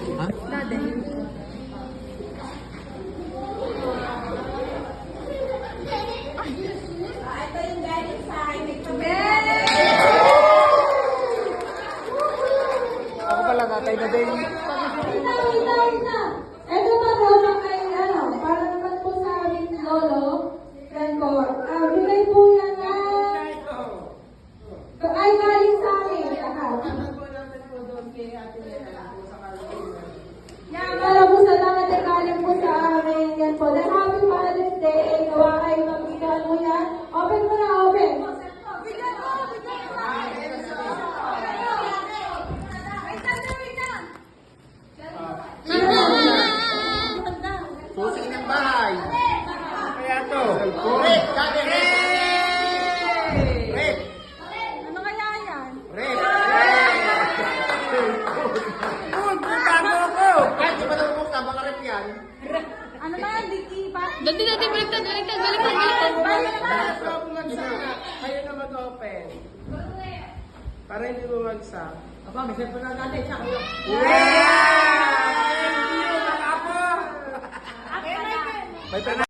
Ha? Dati. Ito yung galing sa akin. Ako pala tatay na din. Ito pa po, kay para naman po sa aming lolo, friend ko, bigay po yan ay galing sa amin. Para po sa lahat ay galing po sa amin. Yan po. Dahil happy Father's Day, gawa kayo mag-igal mo yan. Open mo na, open. Susi ng bahay. Kaya to. Rep! Kaya rep! Rep! Ano kaya yan? Rep! Good! Puntago ako! Kahit di ba naman mo mga rep yan? Ano ba yan? Diki pa? Dati, baliktad. Kayo na mag-open. Para hindi bumagsak. Aba, may cellphone na natin. Tsaka yung... Yeah! Thank you, mga apo! Okay na. Bye-bye.